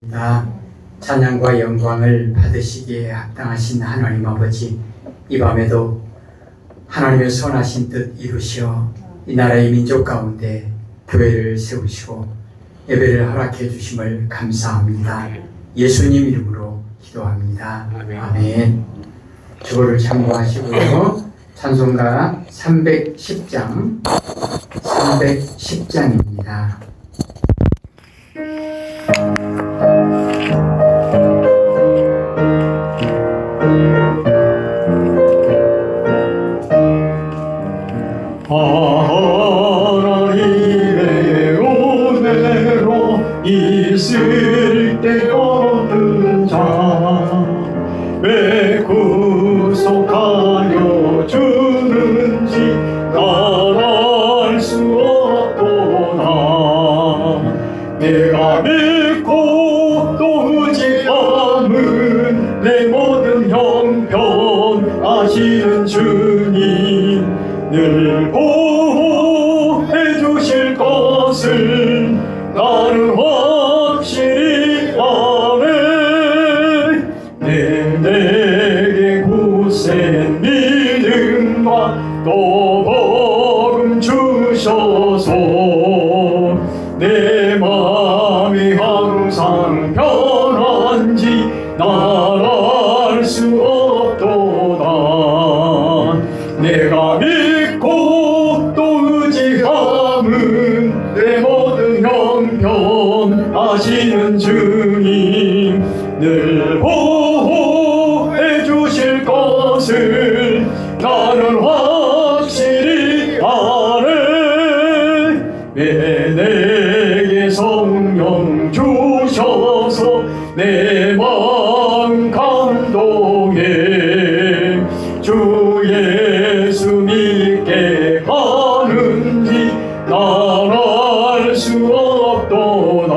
나 찬양과 영광을 받으시기에 합당하신 하나님 아버지, 이 밤에도 하나님의 선하신 뜻 이루시어 이 나라의 민족 가운데 교회를 세우시고 예배를 허락해 주심을 감사합니다. 예수님 이름으로 기도합니다. 아멘. 주보를 참고하시고요. 찬송가 310장 310장입니다. 하나님의 은혜로 있을 때 얻은 자 왜 구속하여 주는지 난 알 수 없도다. 내가 믿고 또 의지함은 내 모든 형편 아시는 주님 늘 보호해 주실 것을 나는 확실히 아네. 내게 굳센 믿음과 또 복음 주셔서 내 마음이 항상 편한지 난 알 수 없도다. 내가 믿고 또 의지함은 내 모든 형편 아시는 주님 늘 보호해 주실 것을 나는 확실히 아네. 왜 내게 성령 주셔서 내 마음 감동해 주 예수 믿게 하는지 난 알 수 없도다.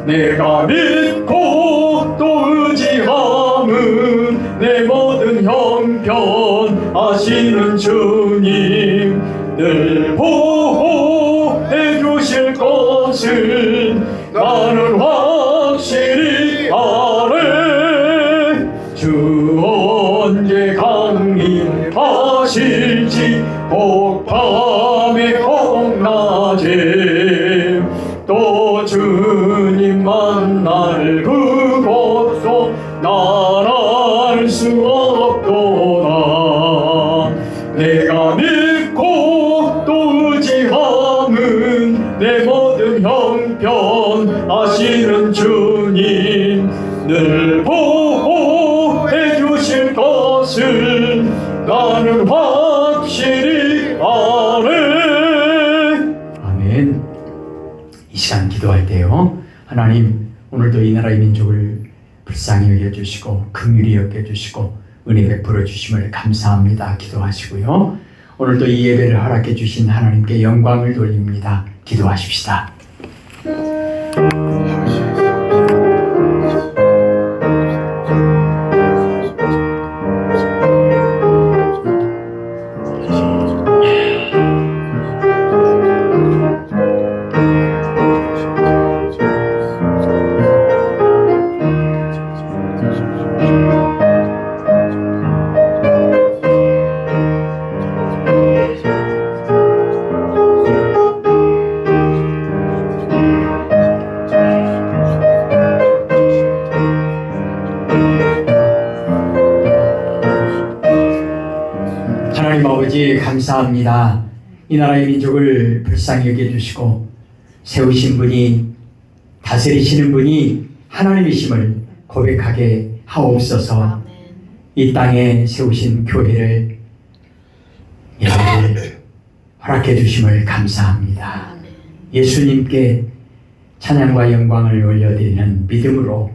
내가 믿고 또 의지함은 내 모든 형편 아시는 주님 늘 보호해 주실 것을 나는 확실히 아네. 주 언제 강림하실지 혹밤에 혹낮에 또 주님 만날 그곳도 난 알 수 없도다. 내가 믿고 또 의지함은 내 모든 형편 아시는 주님 늘 보호해 주실 것을 나는 확실히 아네. 아멘. 이 시간 기도할 때요, 하나님 오늘도 이 나라의 민족을 불쌍히 여겨주시고 긍휼히 여겨주시고 은혜 베풀어 주심을 감사합니다. 기도하시고요, 오늘도 이 예배를 허락해 주신 하나님께 영광을 돌립니다. 기도하십시다. 하나님 아버지 감사합니다. 이 나라의 민족을 불쌍히 여겨주시고 세우신 분이, 다스리시는 분이 하나님이심을 고백하게 하옵소서. 이 땅에 세우신 교회를, 예배를 허락해 주심을 감사합니다. 예수님께 찬양과 영광을 올려드리는 믿음으로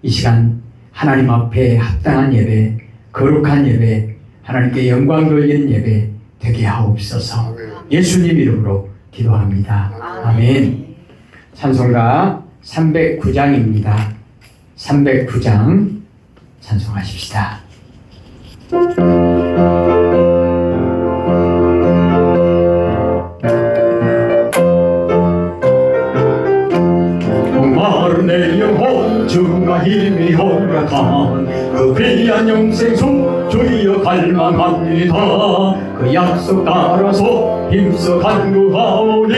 이 시간 하나님 앞에 합당한 예배, 거룩한 예배, 하나님께 영광 돌리는 예배 되게 하옵소서. 예수님 이름으로 기도합니다. 아멘. 찬송가 309장입니다. 309장 찬송하십시다. 말을 주여 내 영혼 주가 힘이 허락한 그 귀한 영생수 주여 갈망합니다. 그 약속 따라서 힘써 간구하오니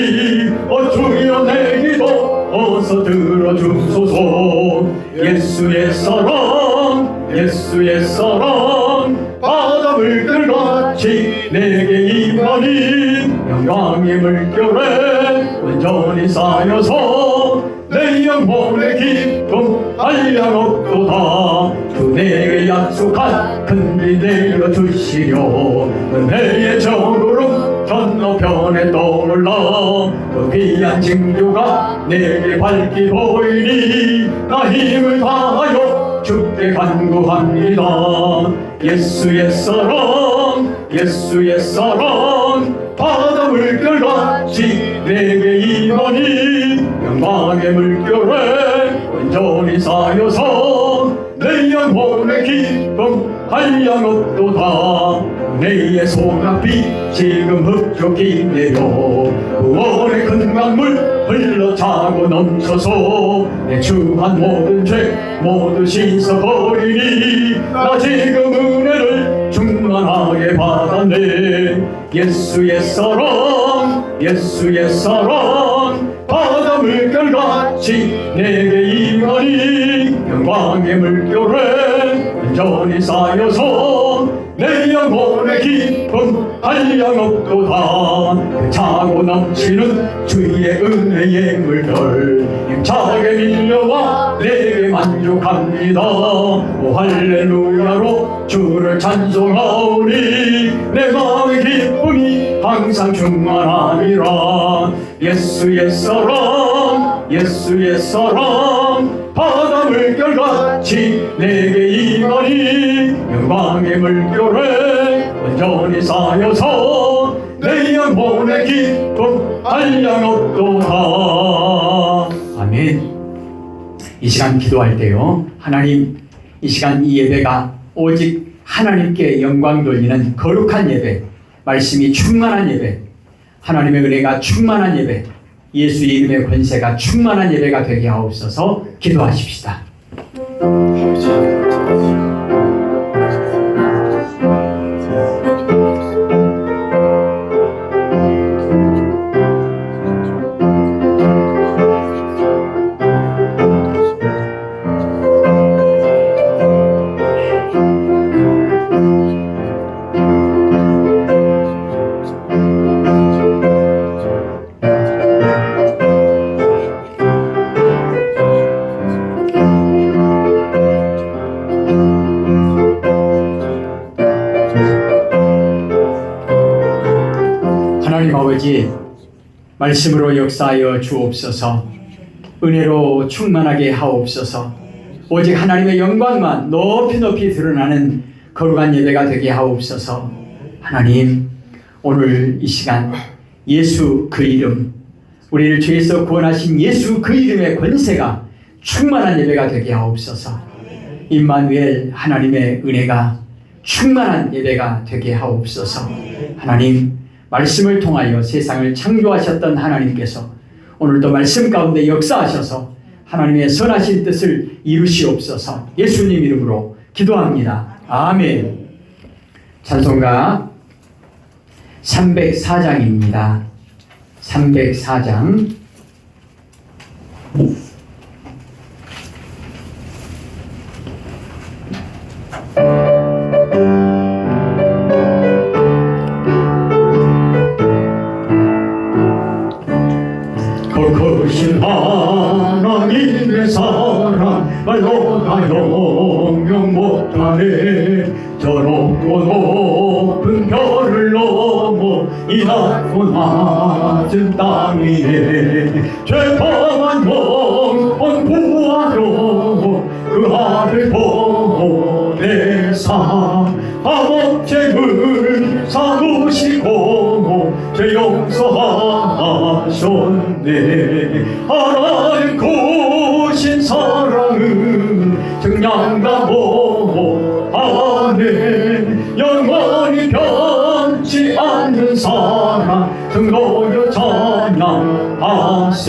주여 내 기도 어서 들어주소서. 예수의 사랑 예수의 사랑 바다 물결같이 내게 임하니 영광의 물결에 온전히 쌓여서 내 영혼의 기쁨 한량없도다. 주 내게 약속한 큰비 내려주시려 은혜의 정으로 건너편에 떠올라 그 귀한 징조가 내게 밝히 보이니 나 힘을 다하여 주께 간구합니다. 예수의 사랑 예수의 사랑 바다 물결같이 내게 임하니 영광의 물결에 온전히 쌓여서 내 영혼의 기쁨 한량없도다. 은혜의 소낙비 지금 흡족히 내려 구원의 큰 강물 흘러차고 넘쳐서 내 주한 모든 죄 모두 씻어버리니 나 지금 은혜를 충만하게 받았네. 예수의 사랑 예수의 사랑 바다 물결같이 내게 임하니 영광의 물결에 온전히 쌓여서 내 영혼의 기쁨 한량없도다. 그 차고 넘치는 주의 은혜의 물결 힘차게 밀려와 내게 만족합니다. 오 할렐루야로 주를 찬송하오니 내 마음의 기쁨이 항상 충만하니라. 예수의 사랑 예수의 사랑 바다 물결같이 내게 임하니 영광의 물결에 온전히 쌓여서 내 영혼의 기쁨 한량없도다. 아멘. 이 시간 기도할 때요, 하나님, 이 시간 이 예배가 오직 하나님께 영광 돌리는 거룩한 예배, 말씀이 충만한 예배, 하나님의 은혜가 충만한 예배, 예수의 이름의 권세가 충만한 예배가 되게 하옵소서. 기도하십시다. 하나님 아버지, 말씀으로 역사하여 주옵소서. 은혜로 충만하게 하옵소서. 오직 하나님의 영광만 높이 높이 드러나는 거룩한 예배가 되게 하옵소서. 하나님, 오늘 이 시간 예수 그 이름, 우리를 죄에서 구원하신 예수 그 이름의 권세가 충만한 예배가 되게 하옵소서. 임마누엘 하나님의 은혜가 충만한 예배가 되게 하옵소서. 하나님, 말씀을 통하여 세상을 창조하셨던 하나님께서 오늘도 말씀 가운데 역사하셔서 하나님의 선하신 뜻을 이루시옵소서. 예수님 이름으로 기도합니다. 아멘. 찬송가 304장입니다. 304장. 거룩하신 하나님의 사랑 말로 다 영영 못하네. 저 높고 높은 별을 넘어 이 낮고 낮은 땅 위에 죄범한 영혼 구하러 그 아들 보내사 아버지를 사두시고 죄 용서하셨네. 하나님 고신 사랑은 증량다고 하네. 영원히 변치 않는 사랑 등로여 찬양하세.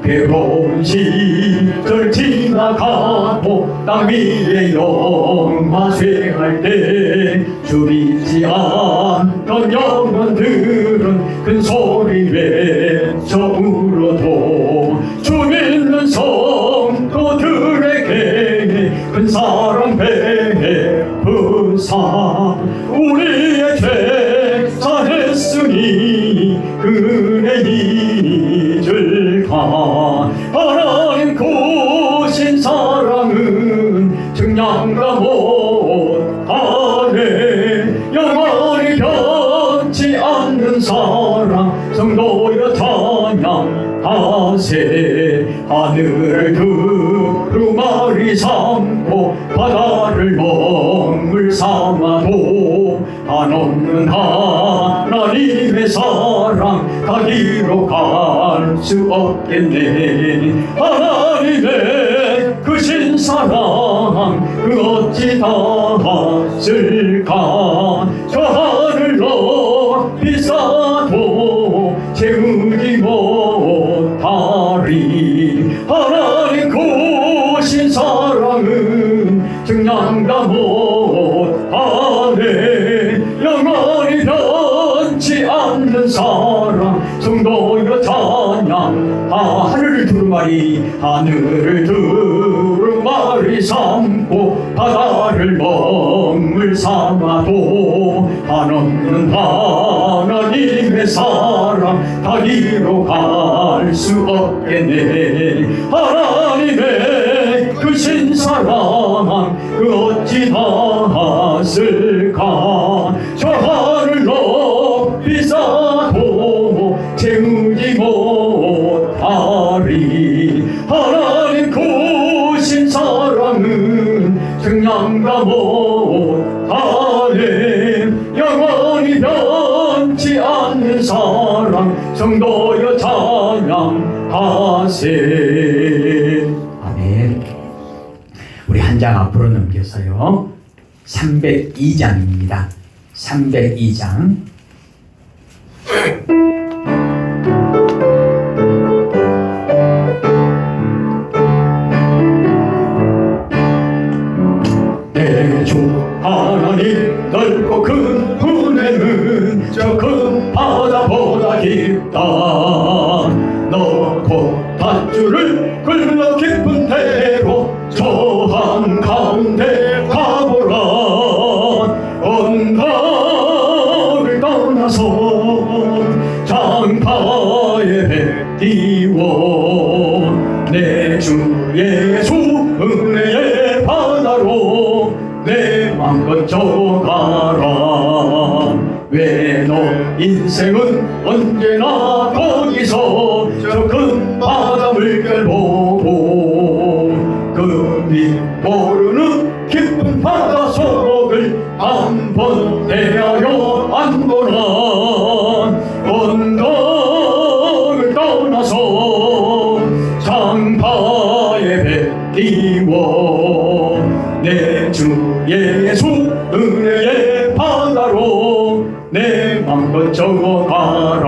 괴로운 시간 세월 지나가고 땅 위에 영화 쇠할 때 줄이지 않던 영혼들은 큰 소리 외쳐 울어도 주 믿는 성도들에게 큰 사랑 베푸사 우리의 죄 사했으니 그 은혜 잊을까. 하나님 고신 사랑은 증량가 못하네. 영원히 변치 않는 사랑 성도여 찬양하세. 하늘을 두루마리 삼고 바다를 먹물 삼아도 한없는 하나님의 사랑 가기로 갈 수 없겠네. 하나님의 크신 사랑 그 어찌 닿았을까. 저 하늘 높이 쌓아도 채우지 못하리. 하나님 고신 사랑은 증량다 못하네. 영원히 변치 않는 사랑 성도여 찬양. 하늘을 두루마리 삼고 바다를 먹물 삼아도 한없는 하나님의 사랑 가기로 갈 수 없겠네. 하나님의 크신 사랑 그 어찌 닿았을까. 저 하늘 높이 쌓아도 채우지 못하리. 하나님 고신 사랑은 증량다 못하네. 영원히 변치 않는 사랑 성도여 찬양하세. 아멘. 우리 한 장 앞으로 넘겨서요. 302장입니다. 302장. 내 주 하나님 넓고 큰 은혜는 저 큰 바다보다 깊다. 너 곧 밧줄을 굴러 깊은 대로 저 한가운데 가보라. 언덕을 떠나서 장파에 배 띄워 내 주 예수 은혜의 바다로 내 맘껏 져가라. 왜 너 인생은 언제나 거기서 저 큰 바다 물결 보고 금이 모르는 깊은 바다 속을 한번 대하여 안 보나. 언덕을 떠나서 장파에 배 띄워 내 주 예수 은혜의 바다로 내 맘껏 적어가라.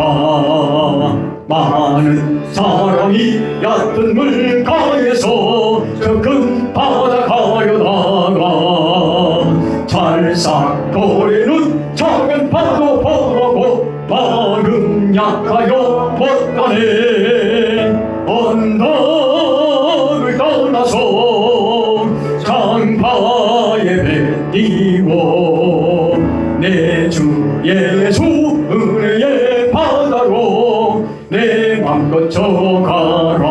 많은 사람이 얕은 물가에서 저 큰 바다 가려다가 찰싹거리는 작은 파도 보고 마음 약하여 못 가네. 언덕을 떠나서 장파에 배 띄워 내 주 예수 은혜의 바다로 내 맘껏 져가라.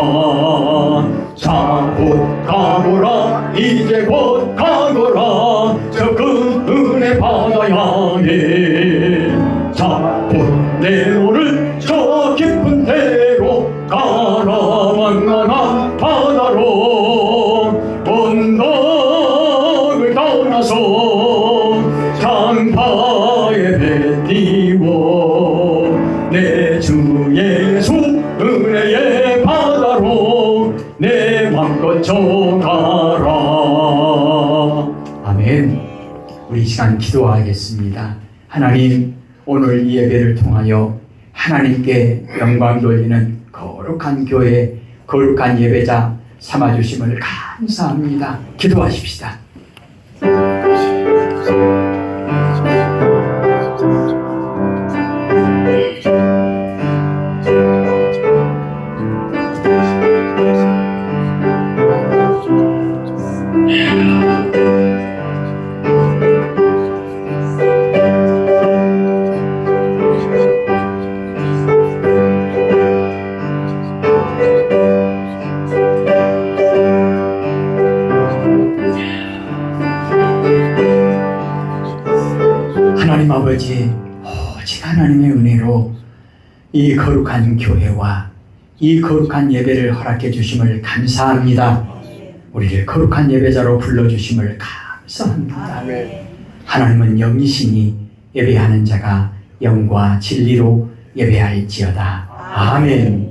자 곧 가거라. 이제 곧 가거라. 저 큰 은혜 바다 향해. 자 곧 내로를 저 깊은 데로 가라. 만만한 바다로 언덕을 떠나서 장파에 배 띄워 내 주 예수 은혜의 바다로 내 맘껏 져가라. 아멘. 우리 이 시간 기도하겠습니다. 하나님, 오늘 이 예배를 통하여 하나님께 영광 돌리는 거룩한 교회, 거룩한 예배자 삼아주심을 감사합니다. 기도하십시다. 하나님 아버지, 오직 하나님의 은혜로 이 거룩한 교회와 이 거룩한 예배를 허락해 주심을 감사합니다. 우리를 거룩한 예배자로 불러주심을 감사합니다. 하나님은 영이시니 예배하는 자가 영과 진리로 예배할지어다. 아멘.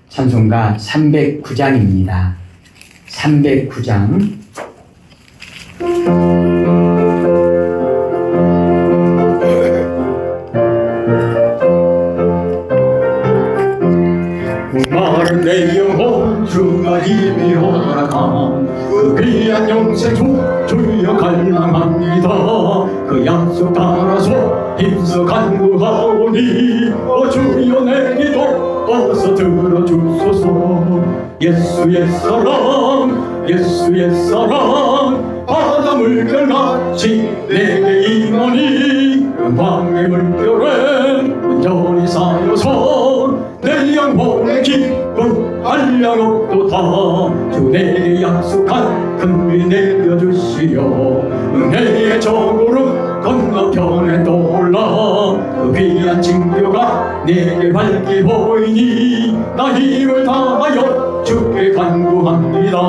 찬송가 309장입니다. 309장. 마른 내 영혼 주가 힘이 허락한 그 귀한 영생 주여 갈망합니다. 그 약속 따라서 힘써 간구하오니 주여 내 기도 어서 들어주소서. 예수의 사랑 예수의 사랑 바다 물결같이 내게 임하니 영광의 물결에 온전히 쌓여서 내 영혼의 기쁨 한량없도다. 주 내게 약속한 금비 내려주시오. 은혜의 저구름 건너편에 떠올라 그 귀한 징표가 내게 밝게 보이니 나 힘을 다하여 주께 간구합니다.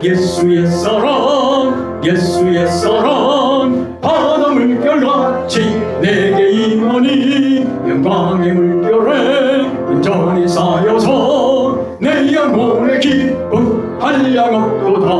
예수의 사랑 예수의 사랑 바다 물결같이 내게 임하니 영광의 물결에 온전히 쌓여서 내 영혼의 기쁨 한량없도다.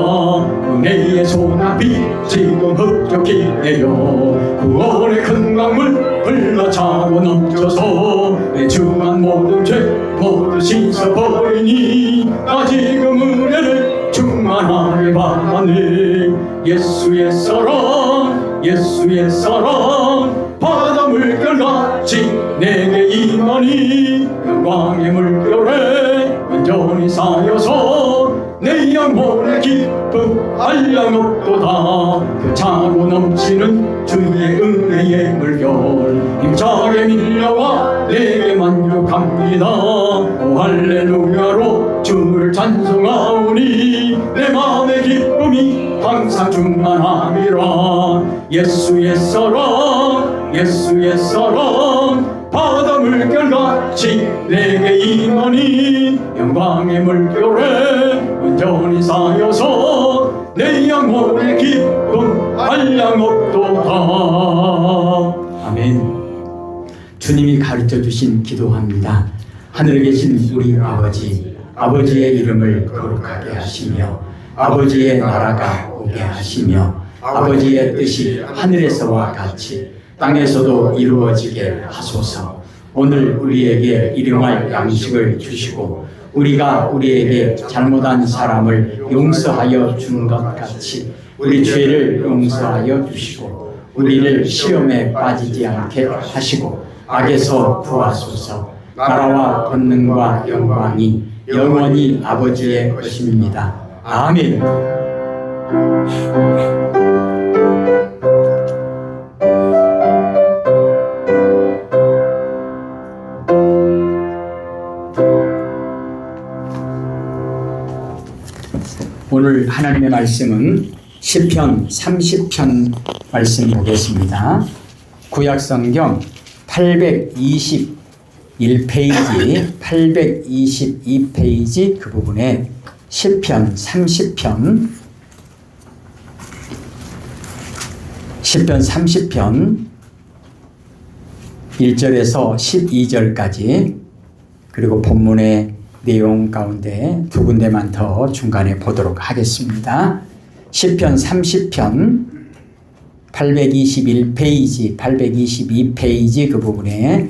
은혜의 소나비 지금 흡족히 내려 구원의 큰 강물 흘러차고 넘쳐서 내 중한 모든 죄 모두 씻어버리니 나 지금 은혜를 충만하게 받았네. 예수의 사랑 예수의 사랑 바다 물결같이 내게 임하니 영광의 물결에 온전히 쌓여서 내 영혼의 기쁨 한량없도다. 그 차고 넘치는 주의 은혜의 물결 힘차게 밀려와 내게 만족합니다. 오 할렐루야로 주를 찬송하오니 내 마음의 기쁨이 항상 충만함이라. 예수의 사랑 예수의 사랑 바다 물결같이 내게 임하니 영광의 물결에 온전히 쌓여서 내 영혼의 기쁨 한량없도다. 아멘. 주님이 가르쳐 주신 기도합니다. 하늘에 계신 우리 아버지, 아버지의 이름을 거룩하게 하시며 아버지의 나라가 오게 하시며 아버지의 뜻이 하늘에서와 같이 땅에서도 이루어지게 하소서. 오늘 우리에게 일용할 양식을 주시고 우리가 우리에게 잘못한 사람을 용서하여 준 것 같이 우리 죄를 용서하여 주시고 우리를 시험에 빠지지 않게 하시고 악에서 구하소서. 나라와 권능과 영광이 영원히 아버지의 것입니다. 아멘. 오늘 하나님의 말씀은 시편 30편 말씀 보겠습니다. 구약성경 821페이지, 822페이지 그 부분에 시편 30편, 시편 30편 1절에서 12절까지 그리고 본문의 내용 가운데 두 군데만 더 중간에 보도록 하겠습니다. 시편 30편 821페이지, 822페이지 그 부분에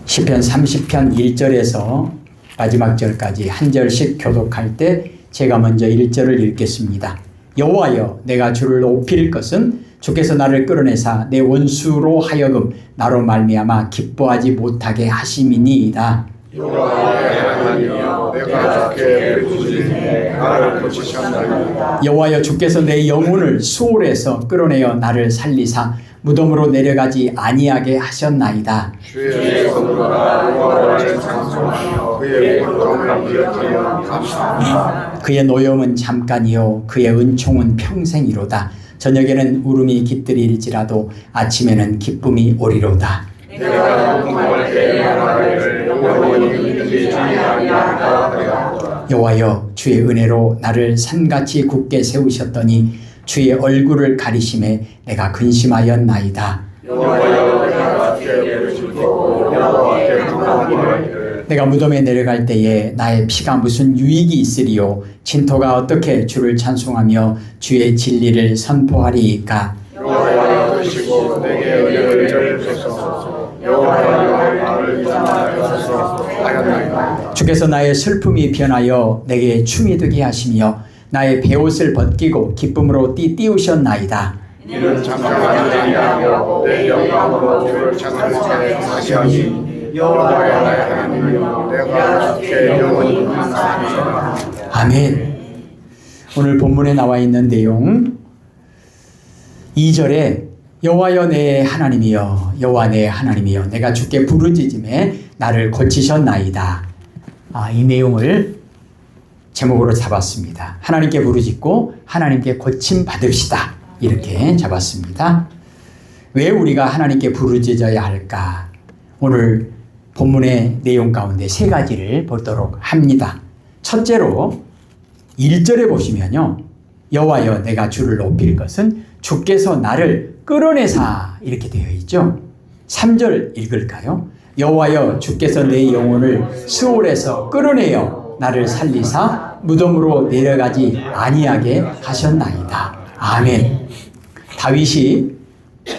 시편 30편 1절에서 마지막 절까지 한 절씩 교독할 때 제가 먼저 1절을 읽겠습니다. 여호와여 내가 주를 높일 것은 주께서 나를 끌어내사 내 원수로 하여금 나로 말미암아 기뻐하지 못하게 하심이니이다. 여호와의 하나님이여 내가 주께 부르짖음에 나를 고치셨나이다. 여호와여 주께서 내 영혼을 수월에서 끌어내어 나를 살리사 무덤으로 내려가지 아니하게 하셨나이다. 주의 손으로다 여호와를 찬송하며 그의 공덕을 기억하여 감사합니다. 그의 노염은 잠깐이요 그의 은총은 평생이로다. 저녁에는 울음이 깃들일지라도 아침에는 기쁨이 오리로다. 내가 공부할 때 나를 영원히 흔들리지 아니하리라 하였도다. 여호와여 주의 은혜로 나를 산같이 굳게 세우셨더니 주의 얼굴을 가리심에 내가 근심하였나이다. 여호와여 내가 주께 부르짖고 여호와께 부르짖기를 내가 무덤에 내려갈 때에 나의 피가 무슨 유익이 있으리요 진토가 어떻게 주를 찬송하며 주의 진리를 선포하리이까. 여호와여 드시고 내게 은혜를 베푸소서. 여호와여 나를 위하여서 하였나이다. 주께서 나의 슬픔이 변하여 내게 춤이 되게 하시며 나의 베옷을 벗기고 기쁨으로 띠우셨나이다. 이는 잠깐이 아니하고 내 영광으로 주를 찬송하게 하시니 여호와의 하나님이여 내가 주께 영원히 감사합니다. 아멘. 오늘 본문에 나와 있는 내용 2절에 여호와여 내 하나님이여 여호와 내 하나님이여 내가 주께 부르짖음에 나를 고치셨나이다. 이 내용을 제목으로 잡았습니다. 하나님께 부르짖고 하나님께 고침 받읍시다. 이렇게 잡았습니다. 왜 우리가 하나님께 부르짖어야 할까? 오늘 본문의 내용 가운데 세 가지를 보도록 합니다. 첫째로 1절에 보시면요. 여호와여 내가 주를 높일 것은 주께서 나를 끌어내사 이렇게 되어 있죠. 3절 읽을까요? 여호와여 주께서 내 영혼을 수월에서 끌어내어 나를 살리사 무덤으로 내려가지 아니하게 하셨나이다. 아멘. 다윗이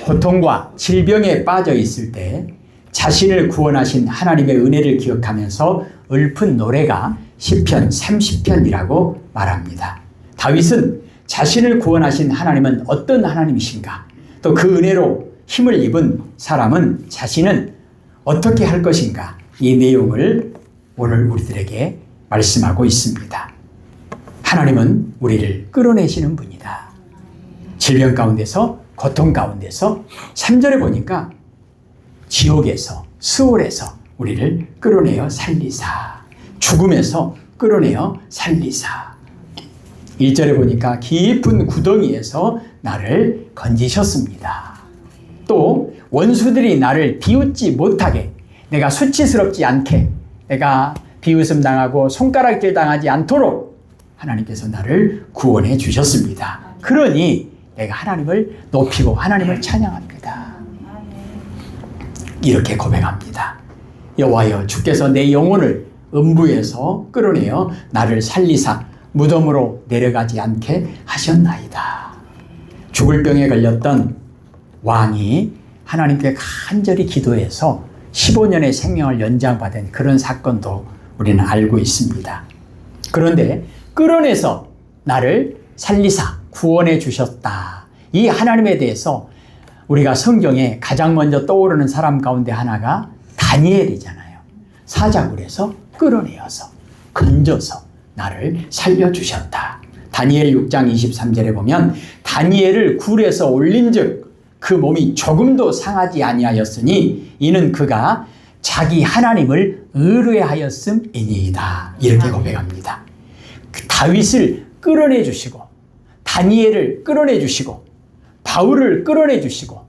고통과 질병에 빠져 있을 때 자신을 구원하신 하나님의 은혜를 기억하면서 읊은 노래가 시편 30편이라고 말합니다. 다윗은 자신을 구원하신 하나님은 어떤 하나님이신가? 또 그 은혜로 힘을 입은 사람은 자신은 어떻게 할 것인가? 이 내용을 오늘 우리들에게 말씀하고 있습니다. 하나님은 우리를 끌어내시는 분이다. 질병 가운데서 고통 가운데서 3절에 보니까 지옥에서 수월에서 우리를 끌어내어 살리사 죽음에서 끌어내어 살리사 1절에 보니까 깊은 구덩이에서 나를 건지셨습니다. 또 원수들이 나를 비웃지 못하게 내가 수치스럽지 않게 내가 비웃음 당하고 손가락질 당하지 않도록 하나님께서 나를 구원해 주셨습니다. 그러니 내가 하나님을 높이고 하나님을 찬양합니다. 이렇게 고백합니다. 여호와여 주께서 내 영혼을 음부에서 끌어내어 나를 살리사 무덤으로 내려가지 않게 하셨나이다. 죽을 병에 걸렸던 왕이 하나님께 간절히 기도해서 15년의 생명을 연장받은 그런 사건도 우리는 알고 있습니다. 그런데 끌어내서 나를 살리사 구원해 주셨다. 이 하나님에 대해서 우리가 성경에 가장 먼저 떠오르는 사람 가운데 하나가 다니엘이잖아요. 사자굴에서 끌어내어서 건져서 나를 살려주셨다. 다니엘 6장 23절에 보면 다니엘을 굴에서 올린즉 그 몸이 조금도 상하지 아니하였으니 이는 그가 자기 하나님을 의뢰하였음이니이다. 이렇게 고백합니다. 다윗을 끌어내 주시고 다니엘을 끌어내 주시고 바울을 끌어내 주시고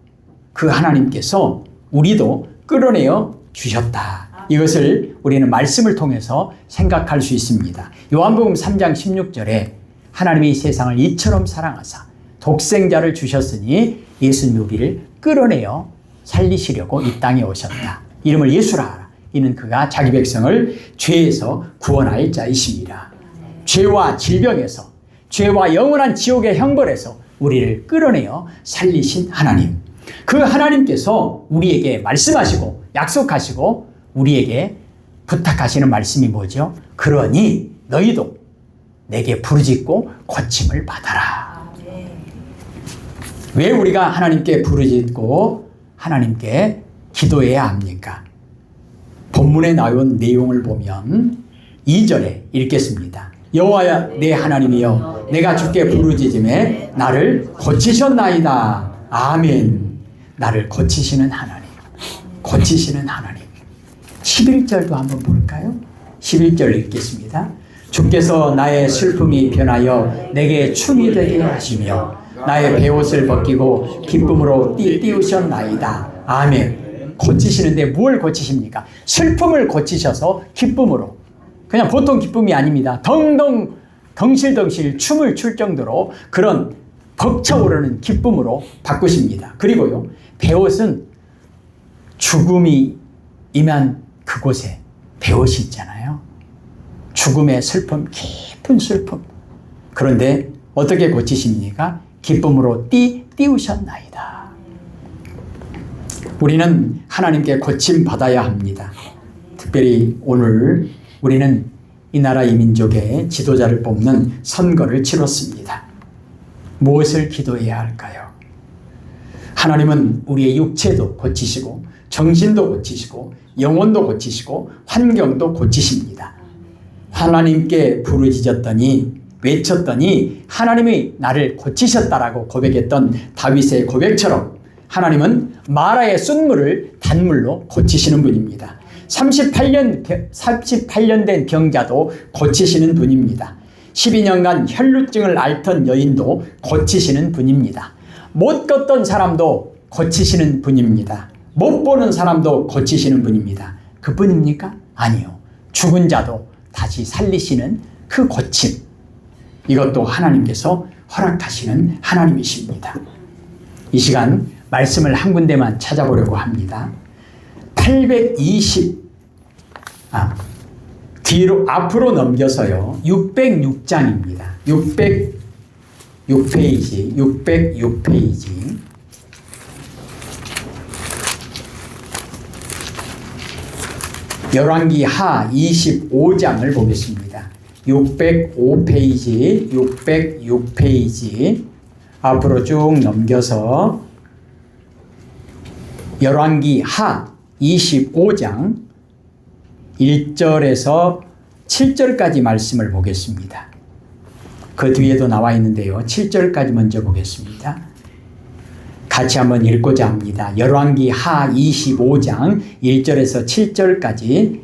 그 하나님께서 우리도 끌어내어 주셨다. 이것을 우리는 말씀을 통해서 생각할 수 있습니다. 요한복음 3장 16절에 하나님이 세상을 이처럼 사랑하사 독생자를 주셨으니 예수님 우리를 끌어내어 살리시려고 이 땅에 오셨다. 이름을 예수라 하라. 이는 그가 자기 백성을 죄에서 구원할 자이십니다. 죄와 질병에서 죄와 영원한 지옥의 형벌에서 우리를 끌어내어 살리신 하나님. 그 하나님께서 우리에게 말씀하시고 약속하시고 우리에게 부탁하시는 말씀이 뭐죠? 그러니 너희도 내게 부르짖고 고침을 받아라. 왜 우리가 하나님께 부르짖고 하나님께 기도해야 합니까? 본문에 나온 내용을 보면 2절에 읽겠습니다. 여호와야 내 하나님이여 내가 주께 부르짖음에 나를 고치셨나이다. 아멘. 나를 고치시는 하나님, 고치시는 하나님. 11절도 한번 볼까요? 11절 읽겠습니다. 주께서 나의 슬픔이 변하여 내게 춤이 되게 하시며 나의 베옷을 벗기고 기쁨으로 띄우셨나이다. 아멘. 고치시는데 뭘 고치십니까? 슬픔을 고치셔서 기쁨으로. 그냥 보통 기쁨이 아닙니다. 덩실덩실 춤을 출 정도로 그런 벅차오르는 기쁨으로 바꾸십니다. 그리고요, 베옷은 죽음이 임한 그곳에 베옷이 있잖아요. 죽음의 슬픔, 깊은 슬픔. 그런데 어떻게 고치십니까? 기쁨으로 띄우셨나이다. 우리는 하나님께 고침 받아야 합니다. 특별히 오늘 우리는 이 나라 이 민족의 지도자를 뽑는 선거를 치렀습니다. 무엇을 기도해야 할까요? 하나님은 우리의 육체도 고치시고 정신도 고치시고 영혼도 고치시고 환경도 고치십니다. 하나님께 부르짖었더니 외쳤더니 하나님이 나를 고치셨다라고 고백했던 다윗의 고백처럼 하나님은 마라의 순물을 단물로 고치시는 분입니다. 38년 된 병자도 고치시는 분입니다. 12년간 혈루증을 앓던 여인도 고치시는 분입니다. 못 걷던 사람도 고치시는 분입니다. 못 보는 사람도 고치시는 분입니다. 그뿐입니까? 아니요. 죽은 자도 다시 살리시는 그 고침. 이것도 하나님께서 허락하시는 하나님이십니다. 이 시간 말씀을 한 군데만 찾아보려고 합니다. 뒤로 앞으로 넘겨서요. 606장입니다. 606페이지. 열왕기 하 25장을 보겠습니다. 606페이지 앞으로 쭉 넘겨서 열왕기 하 25장 1절에서 7절까지 말씀을 보겠습니다. 그 뒤에도 나와 있는데요. 7절까지 먼저 보겠습니다. 같이 한번 읽고자 합니다. 열왕기 하 25장 1절에서 7절까지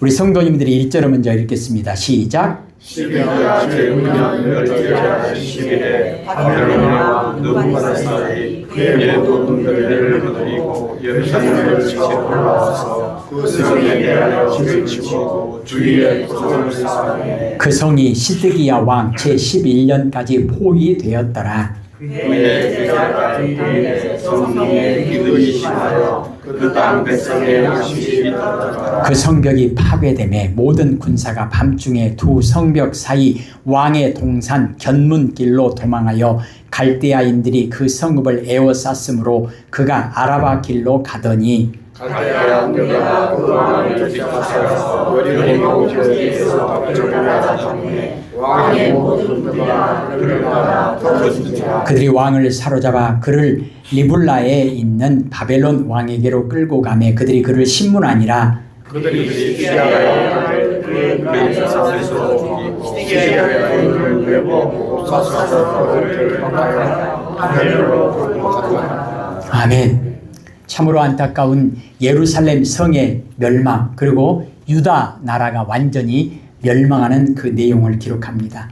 우리 성도님들이 1절을 먼저 읽겠습니다. 시작. 12년 제6년 열째라 10일에 바벨론 왕 느부갓네살이 그의 모든 군대를 거느리고 예루살렘을 치고 올라와서 그 성에 대하여 집을 치고 주위에 포도를 쌓으며 그 성이 시드기야 왕 제11년까지 포위되었더라. 그의 제자가 이에 성경에 기득이 심하여 그 땅 백성의 양식이 떨어져라. 그 성벽이 파괴되매 모든 군사가 밤중에 두 성벽 사이 왕의 동산 견문길로 도망하여 갈대아인들이 그 성읍을 에워쌌으므로 그가 아라바 길로 가더니 갈대아 왕들과 그 왕을 쫓아서 여리고 저기에서 쫓겨나다 때문에 왕의 모든 군대가 그를 따라 덮어지니라. 그들이 왕을 사로잡아 그를 리블라에 있는 바벨론 왕에게로 끌고 가매 그들이 그를 신문하니라. 그들이 시리아의 왕을 그의 사슬에서 죽이고 시리아의 왕을 내고 사사서 그를 떠나여 바벨론으로 끌고 가더라. 아멘. 참으로 안타까운 예루살렘 성의 멸망 그리고 유다 나라가 완전히 멸망하는 그 내용을 기록합니다.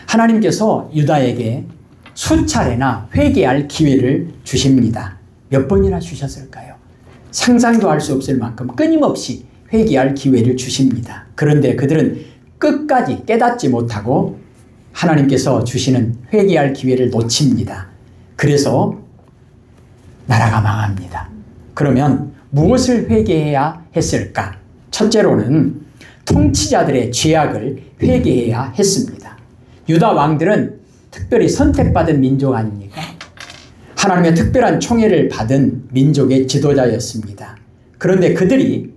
하나님께서 유다에게 수차례나 회개할 기회를 주십니다. 몇 번이나 주셨을까요? 상상도 할 수 없을 만큼 끊임없이 회개할 기회를 주십니다. 그런데 그들은 끝까지 깨닫지 못하고 하나님께서 주시는 회개할 기회를 놓칩니다. 그래서 나라가 망합니다. 그러면 무엇을 회개해야 했을까? 첫째로는 통치자들의 죄악을 회개해야 했습니다. 유다 왕들은 특별히 선택받은 민족 아닙니까? 하나님의 특별한 총애를 받은 민족의 지도자였습니다. 그런데 그들이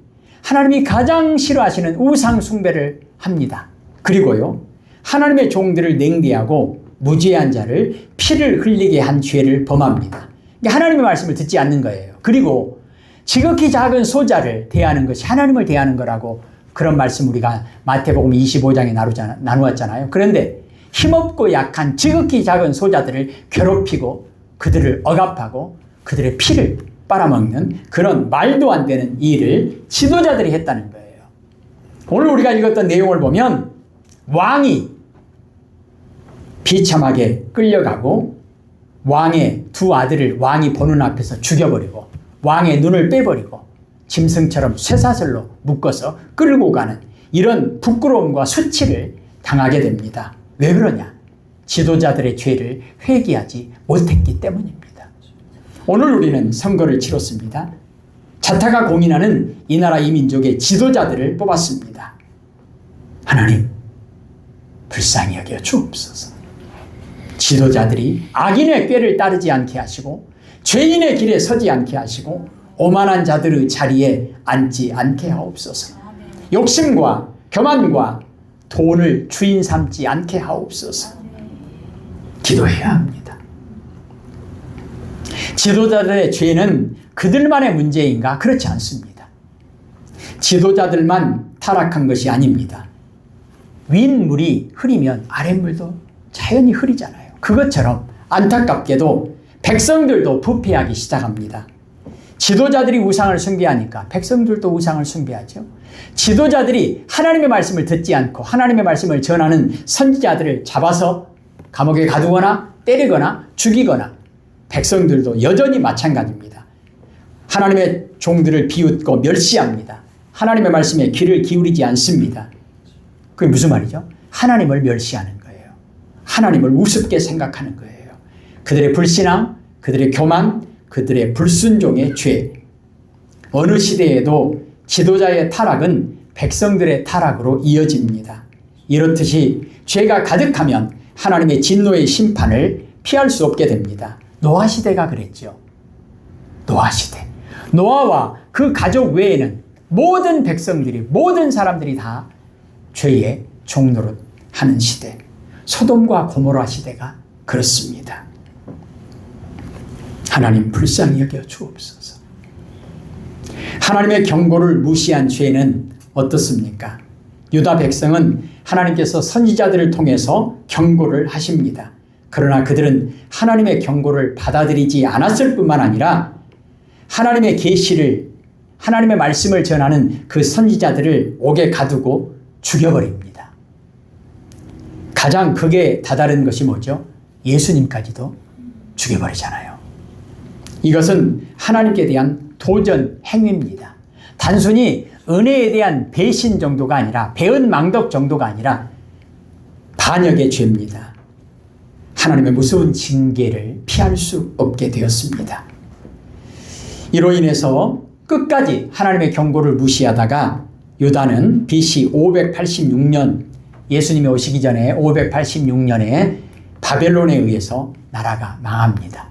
하나님이 가장 싫어하시는 우상 숭배를 합니다. 그리고요, 하나님의 종들을 냉대하고 무죄한 자를 피를 흘리게 한 죄를 범합니다. 하나님의 말씀을 듣지 않는 거예요. 그리고 지극히 작은 소자를 대하는 것이 하나님을 대하는 거라고, 그런 말씀 우리가 마태복음 25장에 나누었잖아요. 그런데 힘없고 약한 지극히 작은 소자들을 괴롭히고 그들을 억압하고 그들의 피를 빨아먹는 그런 말도 안 되는 일을 지도자들이 했다는 거예요. 오늘 우리가 읽었던 내용을 보면 왕이 비참하게 끌려가고 왕의 두 아들을 왕이 보는 앞에서 죽여버리고 왕의 눈을 빼버리고 짐승처럼 쇠사슬로 묶어서 끌고 가는 이런 부끄러움과 수치를 당하게 됩니다. 왜 그러냐? 지도자들의 죄를 회개하지 못했기 때문입니다. 오늘 우리는 선거를 치렀습니다. 자타가 공인하는 이 나라 이 민족의 지도자들을 뽑았습니다. 하나님, 불쌍히 여겨 주옵소서. 지도자들이 악인의 꾀를 따르지 않게 하시고 죄인의 길에 서지 않게 하시고 오만한 자들의 자리에 앉지 않게 하옵소서. 욕심과 교만과 돈을 주인 삼지 않게 하옵소서. 기도해야 합니다. 지도자들의 죄는 그들만의 문제인가? 그렇지 않습니다. 지도자들만 타락한 것이 아닙니다. 윗물이 흐리면 아랫물도 자연히 흐리잖아요. 그것처럼 안타깝게도 백성들도 부패하기 시작합니다. 지도자들이 우상을 숭배하니까 백성들도 우상을 숭배하죠. 지도자들이 하나님의 말씀을 듣지 않고 하나님의 말씀을 전하는 선지자들을 잡아서 감옥에 가두거나 때리거나 죽이거나, 백성들도 여전히 마찬가지입니다. 하나님의 종들을 비웃고 멸시합니다. 하나님의 말씀에 귀를 기울이지 않습니다. 그게 무슨 말이죠? 하나님을 멸시하는 거예요. 하나님을 우습게 생각하는 거예요. 그들의 불신앙, 그들의 교만, 그들의 불순종의 죄. 어느 시대에도 지도자의 타락은 백성들의 타락으로 이어집니다. 이렇듯이 죄가 가득하면 하나님의 진노의 심판을 피할 수 없게 됩니다. 노아 시대가 그랬죠. 노아 시대. 노아와 그 가족 외에는 모든 백성들이, 모든 사람들이 다 죄의 종노릇 하는 시대. 소돔과 고모라 시대가 그렇습니다. 하나님 불쌍히 여겨 주옵소서. 하나님의 경고를 무시한 죄는 어떻습니까? 유다 백성은 하나님께서 선지자들을 통해서 경고를 하십니다. 그러나 그들은 하나님의 경고를 받아들이지 않았을 뿐만 아니라 하나님의 계시를, 하나님의 말씀을 전하는 그 선지자들을 옥에 가두고 죽여버립니다. 가장 극에 다다른 것이 뭐죠? 예수님까지도 죽여버리잖아요. 이것은 하나님께 대한 도전 행위입니다. 단순히 은혜에 대한 배신 정도가 아니라, 배은망덕 정도가 아니라 반역의 죄입니다. 하나님의 무서운 징계를 피할 수 없게 되었습니다. 이로 인해서 끝까지 하나님의 경고를 무시하다가 유다는 BC 586년, 예수님이 오시기 전에 586년에 바벨론에 의해서 나라가 망합니다.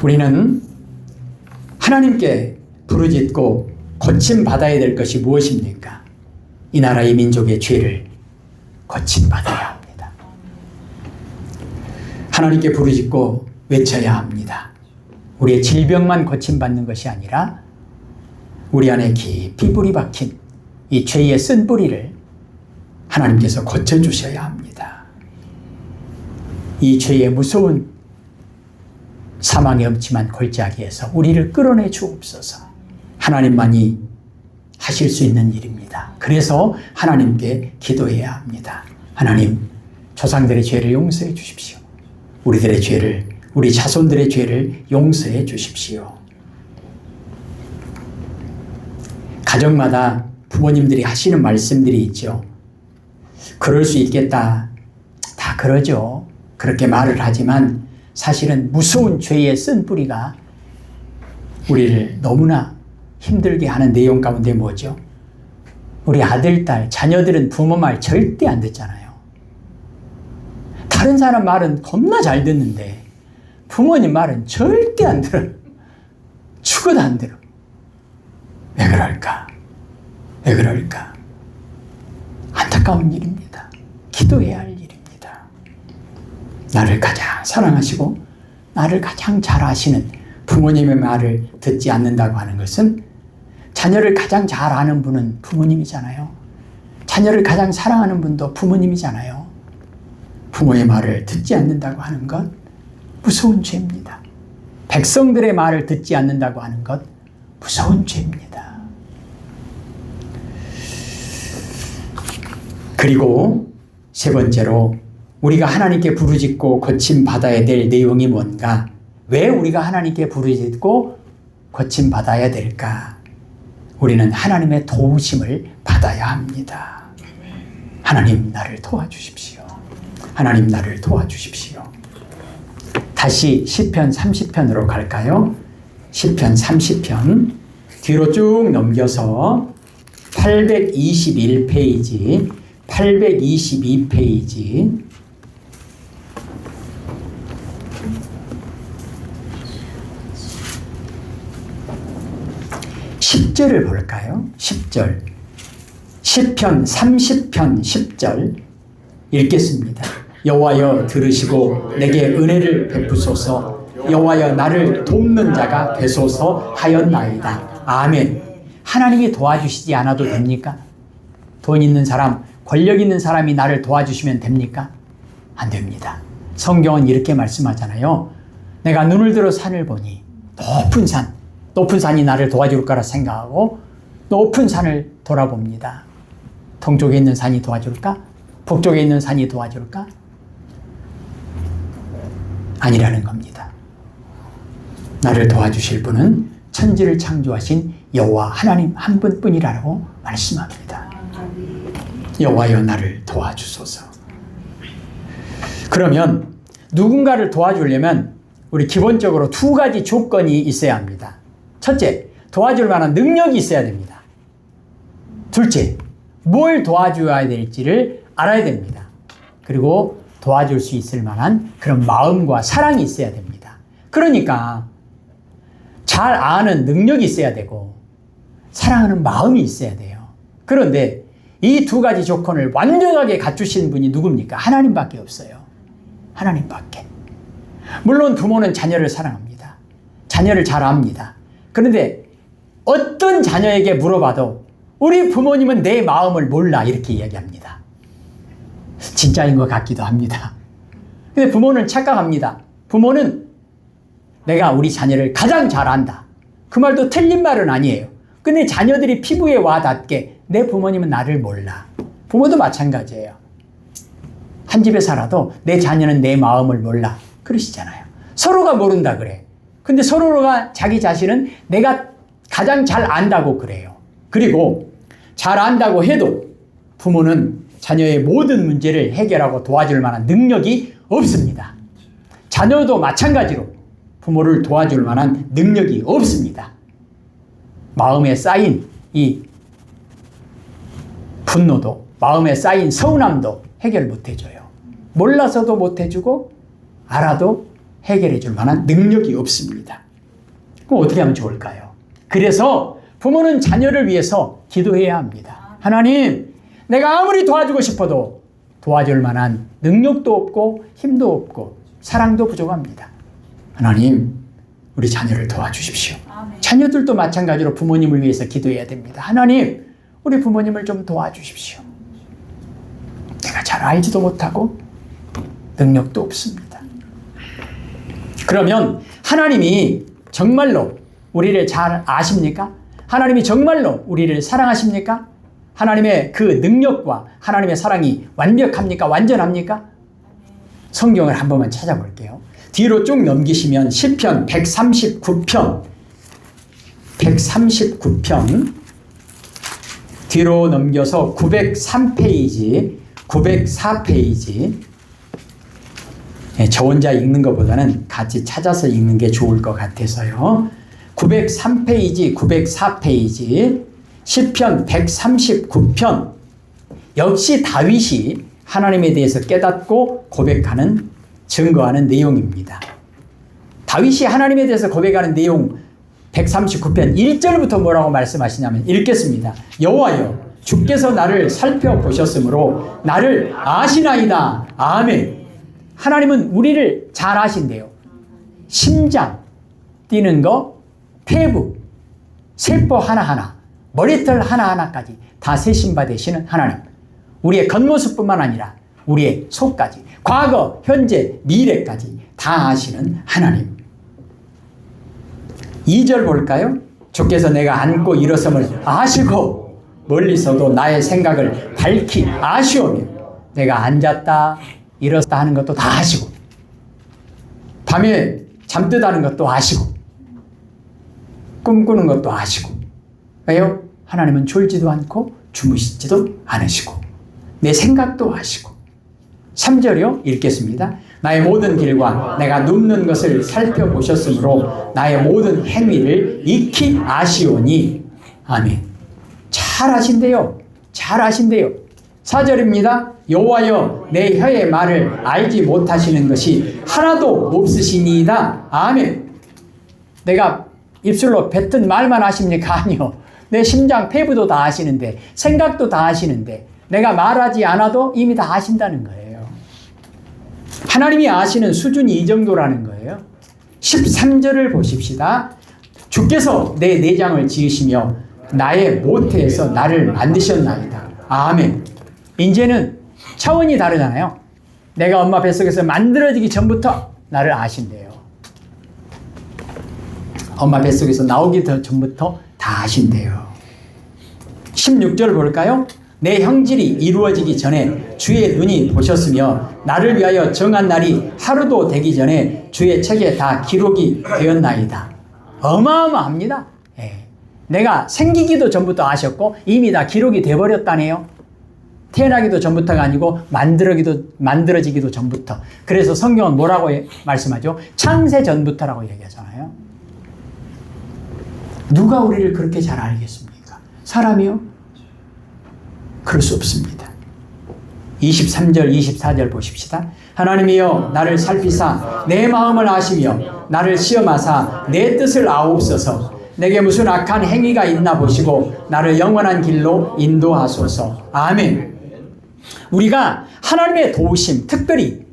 우리는 하나님께 부르짖고 고침받아야 될 것이 무엇입니까? 이 나라의 민족의 죄를 고침받아야 합니다. 하나님께 부르짖고 외쳐야 합니다. 우리의 질병만 고침받는 것이 아니라 우리 안에 깊이 뿌리 박힌 이 죄의 쓴 뿌리를 하나님께서 고쳐주셔야 합니다. 이 죄의 무서운 사망의 음침한 골짜기에서 우리를 끌어내 주옵소서. 하나님만이 하실 수 있는 일입니다. 그래서 하나님께 기도해야 합니다. 하나님, 조상들의 죄를 용서해 주십시오. 우리들의 죄를, 우리 자손들의 죄를 용서해 주십시오. 가정마다 부모님들이 하시는 말씀들이 있죠. 그럴 수 있겠다. 다 그러죠. 그렇게 말을 하지만 사실은 무서운 죄의 쓴 뿌리가 우리를 너무나 힘들게 하는 내용 가운데 뭐죠? 우리 아들, 딸, 자녀들은 부모 말 절대 안 듣잖아요. 다른 사람 말은 겁나 잘 듣는데 부모님 말은 절대 안 들어요. 죽어도 안 들어. 왜 그럴까? 왜 그럴까? 안타까운 일입니다. 기도해야 할 일입니다. 나를 가장 사랑하시고 나를 가장 잘 아시는 부모님의 말을 듣지 않는다고 하는 것은 자녀를 가장 잘 아는 분은 부모님이잖아요. 자녀를 가장 사랑하는 분도 부모님이잖아요. 부모의 말을 듣지 않는다고 하는 것 무서운 죄입니다. 백성들의 말을 듣지 않는다고 하는 것 무서운 죄입니다. 그리고 세 번째로 우리가 하나님께 부르짖고 고침받아야 될 내용이 뭔가? 왜 우리가 하나님께 부르짖고 고침받아야 될까? 우리는 하나님의 도우심을 받아야 합니다. 하나님 나를 도와주십시오. 하나님 나를 도와주십시오. 다시 시편 30편으로 갈까요? 시편 30편 뒤로 쭉 넘겨서 821페이지, 822페이지 10절을 볼까요? 10절. 시편 30편 10절 읽겠습니다. 여호와여 들으시고 내게 은혜를 베푸소서. 여호와여 나를 돕는 자가 되소서 하였나이다. 아멘. 하나님이 도와주시지 않아도 됩니까? 돈 있는 사람, 권력 있는 사람이 나를 도와주시면 됩니까? 안 됩니다. 성경은 이렇게 말씀하잖아요. 내가 눈을 들어 산을 보니 높은 산이 나를 도와줄 거라 생각하고 높은 산을 돌아봅니다. 동쪽에 있는 산이 도와줄까? 북쪽에 있는 산이 도와줄까? 아니라는 겁니다. 나를 도와주실 분은 천지를 창조하신 여호와 하나님 한 분뿐이라고 말씀합니다. 여호와여 나를 도와주소서. 그러면 누군가를 도와주려면 우리 기본적으로 두 가지 조건이 있어야 합니다. 첫째, 도와줄 만한 능력이 있어야 됩니다. 둘째, 뭘 도와줘야 될지를 알아야 됩니다. 그리고 도와줄 수 있을 만한 그런 마음과 사랑이 있어야 됩니다. 그러니까 잘 아는 능력이 있어야 되고 사랑하는 마음이 있어야 돼요. 그런데 이 두 가지 조건을 완전하게 갖추신 분이 누굽니까? 하나님밖에 없어요. 하나님밖에. 물론 부모는 자녀를 사랑합니다. 자녀를 잘 압니다. 그런데 어떤 자녀에게 물어봐도 우리 부모님은 내 마음을 몰라 이렇게 이야기합니다. 진짜인 것 같기도 합니다. 근데 부모는 착각합니다. 부모는 내가 우리 자녀를 가장 잘 안다. 그 말도 틀린 말은 아니에요. 근데 자녀들이 피부에 와 닿게 내 부모님은 나를 몰라. 부모도 마찬가지예요. 한 집에 살아도 내 자녀는 내 마음을 몰라. 그러시잖아요. 서로가 모른다 그래. 근데 서로가 자기 자신은 내가 가장 잘 안다고 그래요. 그리고 잘 안다고 해도 부모는 자녀의 모든 문제를 해결하고 도와줄 만한 능력이 없습니다. 자녀도 마찬가지로 부모를 도와줄 만한 능력이 없습니다. 마음에 쌓인 이 분노도, 마음에 쌓인 서운함도 해결 못 해줘요. 몰라서도 못 해주고 알아도 해결해 줄 만한 능력이 없습니다. 그럼 어떻게 하면 좋을까요? 그래서 부모는 자녀를 위해서 기도해야 합니다. 하나님, 내가 아무리 도와주고 싶어도 도와줄 만한 능력도 없고 힘도 없고 사랑도 부족합니다. 하나님, 우리 자녀를 도와주십시오. 자녀들도 마찬가지로 부모님을 위해서 기도해야 됩니다. 하나님, 우리 부모님을 좀 도와주십시오. 내가 잘 알지도 못하고 능력도 없습니다. 그러면 하나님이 정말로 우리를 잘 아십니까? 하나님이 정말로 우리를 사랑하십니까? 하나님의 그 능력과 하나님의 사랑이 완벽합니까? 완전합니까? 성경을 한 번만 찾아볼게요. 뒤로 쭉 넘기시면 시편 139편 뒤로 넘겨서 903페이지 904페이지 저 혼자 읽는 것보다는 같이 찾아서 읽는 게 좋을 것 같아서요. 903페이지 904페이지 시편 139편 역시 다윗이 하나님에 대해서 깨닫고 고백하는 증거하는 내용입니다. 다윗이 하나님에 대해서 고백하는 내용 139편 1절부터 뭐라고 말씀하시냐면 읽겠습니다. 여호와여 주께서 나를 살펴보셨으므로 나를 아시나이다. 아멘. 하나님은 우리를 잘 아신대요. 심장 뛰는 거, 폐부, 세포 하나하나, 머리털 하나하나까지 다 세심받으시는 하나님. 우리의 겉모습뿐만 아니라 우리의 속까지, 과거, 현재, 미래까지 다 아시는 하나님. 2절 볼까요? 주께서 내가 앉고 일어섬을 아시고 멀리서도 나의 생각을 밝히 아시오며 내가 앉았다 일어섰다 하는 것도 다 아시고 밤에 잠드다는 것도 아시고 꿈꾸는 것도 아시고. 왜요? 하나님은 졸지도 않고 주무시지도 않으시고 내 생각도 아시고. 3절이요. 읽겠습니다. 나의 모든 길과 내가 눕는 것을 살펴보셨으므로 나의 모든 행위를 익히 아시오니. 아멘. 잘 아신대요. 잘 아신대요. 4절입니다. 여호와여 내 혀의 말을 알지 못하시는 것이 하나도 없으시니이다. 아멘. 내가 입술로 뱉은 말만 아십니까? 아니요. 내 심장, 폐부도 다 아시는데, 생각도 다 아시는데, 내가 말하지 않아도 이미 다 아신다는 거예요. 하나님이 아시는 수준이 이 정도라는 거예요. 13절을 보십시다. 주께서 내 내장을 지으시며 나의 모태에서 나를 만드셨나이다. 아멘. 이제는 차원이 다르잖아요. 내가 엄마 뱃속에서 만들어지기 전부터 나를 아신대요. 엄마 뱃속에서 나오기 전부터 다 아신대요. 16절 볼까요? 내 형질이 이루어지기 전에 주의 눈이 보셨으며 나를 위하여 정한 날이 하루도 되기 전에 주의 책에 다 기록이 되었나이다. 어마어마합니다. 예. 내가 생기기도 전부터 아셨고 이미 다 기록이 되어버렸다네요. 태어나기도 전부터가 아니고 만들어지기도 전부터. 그래서 성경은 뭐라고 말씀하죠? 창세 전부터라고 얘기하잖아요. 누가 우리를 그렇게 잘 알겠습니까? 사람이요? 그럴 수 없습니다. 23절, 24절 보십시다. 하나님이여 나를 살피사 내 마음을 아시며 나를 시험하사 내 뜻을 아옵소서. 내게 무슨 악한 행위가 있나 보시고 나를 영원한 길로 인도하소서. 아멘. 우리가 하나님의 도우심, 특별히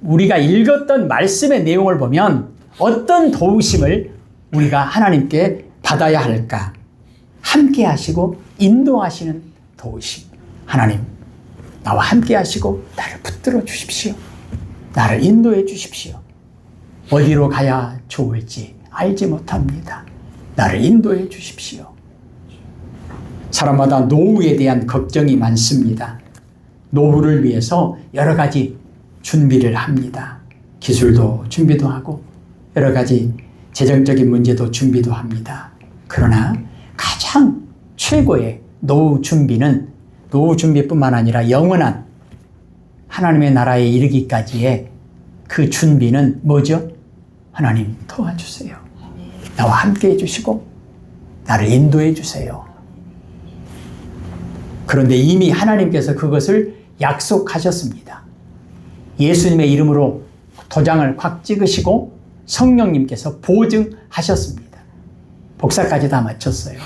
우리가 읽었던 말씀의 내용을 보면 어떤 도우심을 우리가 하나님께 받아야 할까? 함께 하시고 인도하시는 도우심. 하나님, 나와 함께 하시고 나를 붙들어 주십시오. 나를 인도해 주십시오. 어디로 가야 좋을지 알지 못합니다. 나를 인도해 주십시오. 사람마다 노후에 대한 걱정이 많습니다. 노후를 위해서 여러 가지 준비를 합니다. 기술도 준비도 하고 여러 가지 재정적인 문제도 준비도 합니다. 그러나 가장 최고의 노후 준비뿐만 아니라 영원한 하나님의 나라에 이르기까지의 그 준비는 뭐죠? 하나님 도와주세요. 나와 함께 해주시고 나를 인도해 주세요. 그런데 이미 하나님께서 그것을 약속하셨습니다. 예수님의 이름으로 도장을 콱 찍으시고 성령님께서 보증하셨습니다. 복사까지 다 마쳤어요.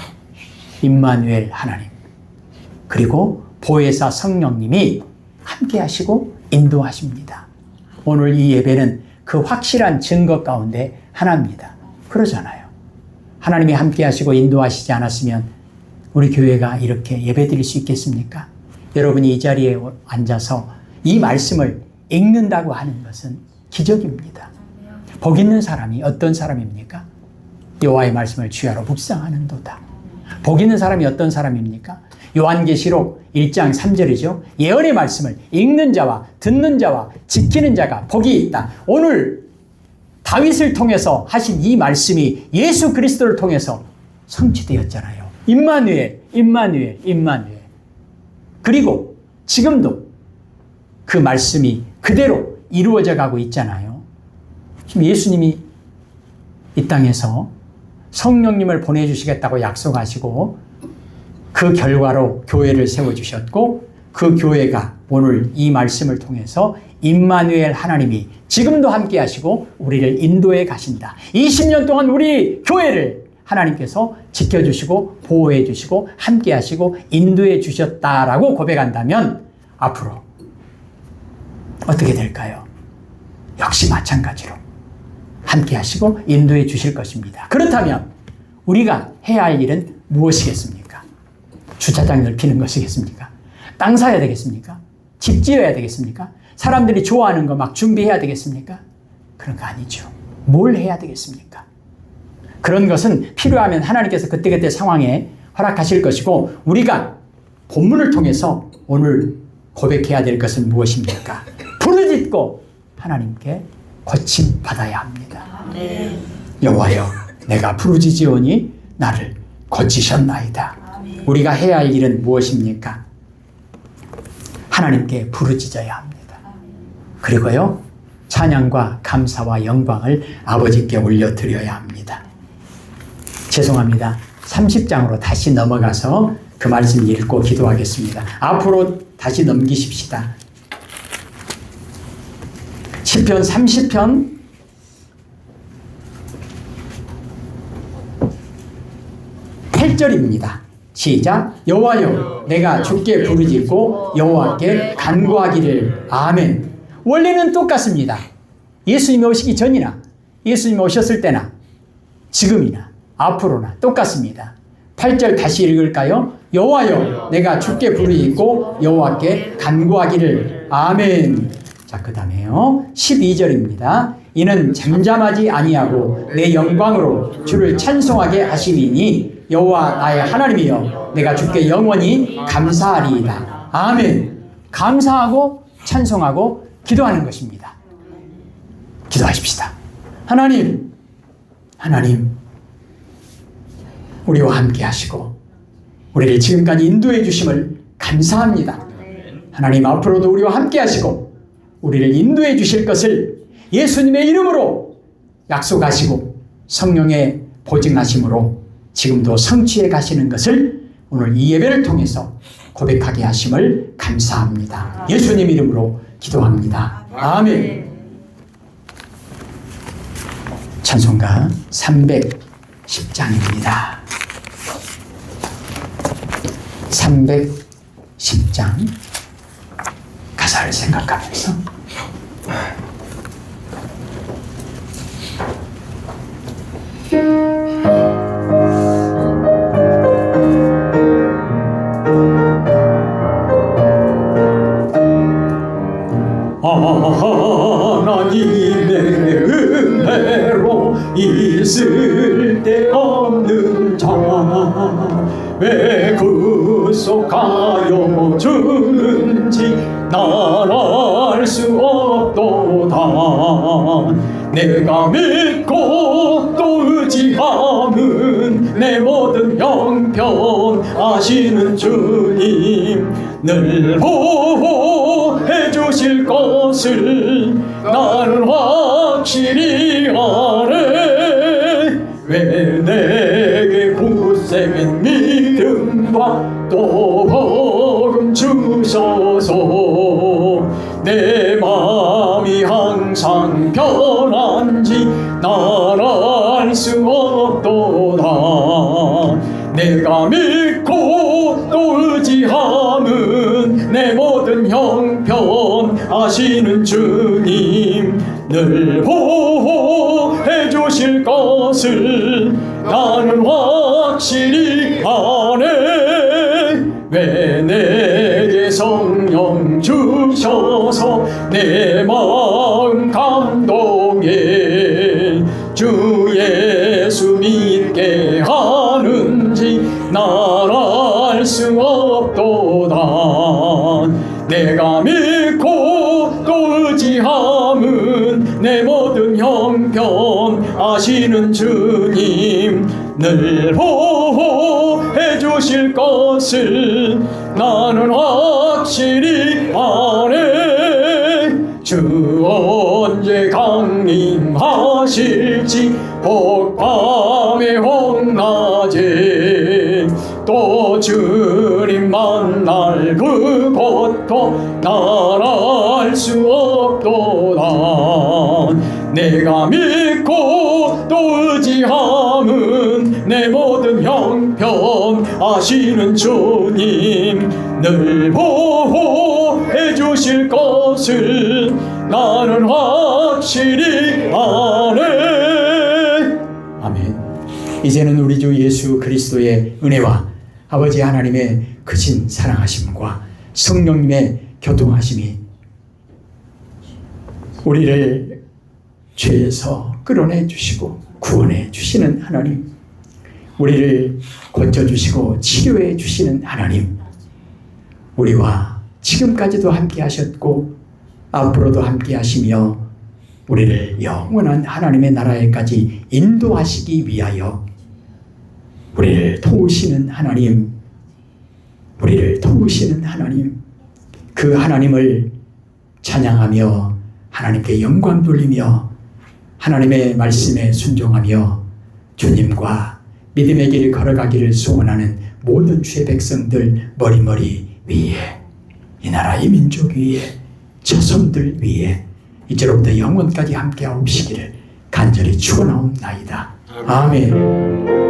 임마누엘 하나님, 그리고 보혜사 성령님이 함께 하시고 인도하십니다. 오늘 이 예배는 그 확실한 증거 가운데 하나입니다. 그러잖아요. 하나님이 함께 하시고 인도하시지 않았으면 우리 교회가 이렇게 예배 드릴 수 있겠습니까? 여러분이 이 자리에 앉아서 이 말씀을 읽는다고 하는 것은 기적입니다. 복 있는 사람이 어떤 사람입니까? 여호와의 말씀을 주야로 묵상하는도다. 복 있는 사람이 어떤 사람입니까? 요한계시록 1장 3절이죠. 예언의 말씀을 읽는 자와 듣는 자와 지키는 자가 복이 있다. 오늘 다윗을 통해서 하신 이 말씀이 예수 그리스도를 통해서 성취되었잖아요. 임마누엘, 임마누엘, 임마누엘. 그리고 지금도 그 말씀이 그대로 이루어져 가고 있잖아요. 지금 예수님이 이 땅에서 성령님을 보내주시겠다고 약속하시고 그 결과로 교회를 세워주셨고 그 교회가 오늘 이 말씀을 통해서 임마누엘 하나님이 지금도 함께 하시고 우리를 인도해 가신다. 20년 동안 우리 교회를 하나님께서 지켜주시고 보호해 주시고 함께 하시고 인도해 주셨다라고 고백한다면 앞으로 어떻게 될까요? 역시 마찬가지로 함께 하시고 인도해 주실 것입니다. 그렇다면 우리가 해야 할 일은 무엇이겠습니까? 주차장 넓히는 것이겠습니까? 땅 사야 되겠습니까? 집 지어야 되겠습니까? 사람들이 좋아하는 거 막 준비해야 되겠습니까? 그런 거 아니죠. 뭘 해야 되겠습니까? 그런 것은 필요하면 하나님께서 그때그때 상황에 허락하실 것이고 우리가 본문을 통해서 오늘 고백해야 될 것은 무엇입니까? 부르짖고 하나님께 고침 받아야 합니다. 여호와여 내가 부르짖으오니 나를 고치셨나이다. 우리가 해야 할 일은 무엇입니까? 하나님께 부르짖어야 합니다. 그리고요 찬양과 감사와 영광을 아버지께 올려드려야 합니다. 죄송합니다. 30장으로 다시 넘어가서 그 말씀 읽고 기도하겠습니다. 앞으로 다시 넘기십시다. 시편 30편 8절입니다. 시작. 여호와여 내가 주께 부르짖고 여호와께 간구하기를. 아멘. 원리는 똑같습니다. 예수님이 오시기 전이나 예수님이 오셨을 때나 지금이나 앞으로나 똑같습니다. 8절 다시 읽을까요? 여호와여 내가 주께 부르짖고 여호와께 간구하기를. 아멘. 자, 그 다음에요 12절입니다. 이는 잠잠하지 아니하고 내 영광으로 주를 찬송하게 하시리니 여호와 나의 하나님이여 내가 주께 영원히 감사하리이다. 아멘. 감사하고 찬송하고 기도하는 것입니다. 기도하십시다. 하나님 우리와 함께 하시고 우리를 지금까지 인도해 주심을 감사합니다. 하나님 앞으로도 우리와 함께 하시고 우리를 인도해 주실 것을 예수님의 이름으로 약속하시고 성령의 보증하심으로 지금도 성취해 가시는 것을 오늘 이 예배를 통해서 고백하게 하심을 감사합니다. 예수님 이름으로 기도합니다. 아멘. 찬송가 310장입니다. 310장 가사를 생각하면서 하나님의 은혜로 있을 데 없는 자 왜 구속하여 주는지 난 알 수 없도다. 내가 믿고 또 의지함은 내 모든 형편 아시는 주님 늘 보호해 주실 것을 나는 확실히 아네. 왜 내게 굳센 믿음과 또 복음 주셔서 내 마음이 항상 변한지 난 알 수 없도다. 내가 믿고 또 의지함은 내 모든 형편 아시는 주님 늘 보호해 주실 것을 나는 확실히 아네. 왜 내게 성령 주셔서 내 마음 감동해 주 예수 믿게 하는지 난 알 수 없도다. 내가 믿고 또 의지함은 내 모든 형편 아시는 주님 늘 보호해 주실 것을 나는 확실히 아네. 주 언제 강림하실지 혹 밤에 혹 낮에 또 주님 만날 그 고통 나랄 수 없도다. 내가 믿고 또 의지함은 내 모든 형편 아시는 주님 늘 보호해 주실 것을 나는 확실히 아네. 아멘. 이제는 우리 주 예수 그리스도의 은혜와 아버지 하나님의 크신 사랑하심과 성령님의 교통하심이 우리를 죄에서 끌어내 주시고 구원해 주시는 하나님, 우리를 고쳐주시고 치료해 주시는 하나님, 우리와 지금까지도 함께 하셨고 앞으로도 함께 하시며 우리를 영원한 하나님의 나라에까지 인도하시기 위하여 우리를 도우시는 하나님, 우리를 도우시는 하나님, 그 하나님을 찬양하며 하나님께 영광 돌리며 하나님의 말씀에 순종하며 주님과 믿음의 길 걸어가기를 소원하는 모든 주의 백성들 머리머리 위에, 이 나라 이 민족 위에, 자손들 위에 이제로부터 영원까지 함께하옵시기를 간절히 축원하옵나이다. 아멘.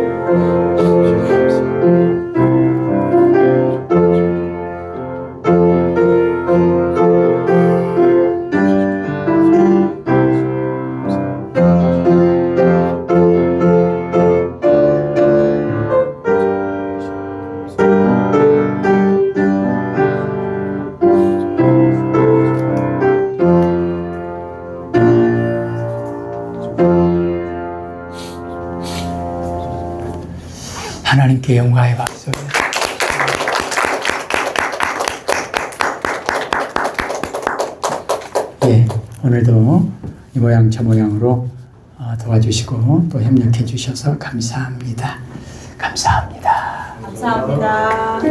하나님께 영광의 박수. 예, 오늘도 이 모양 저 모양으로 도와주시고 또 협력해 주셔서 감사합니다. 감사합니다. 감사합니다.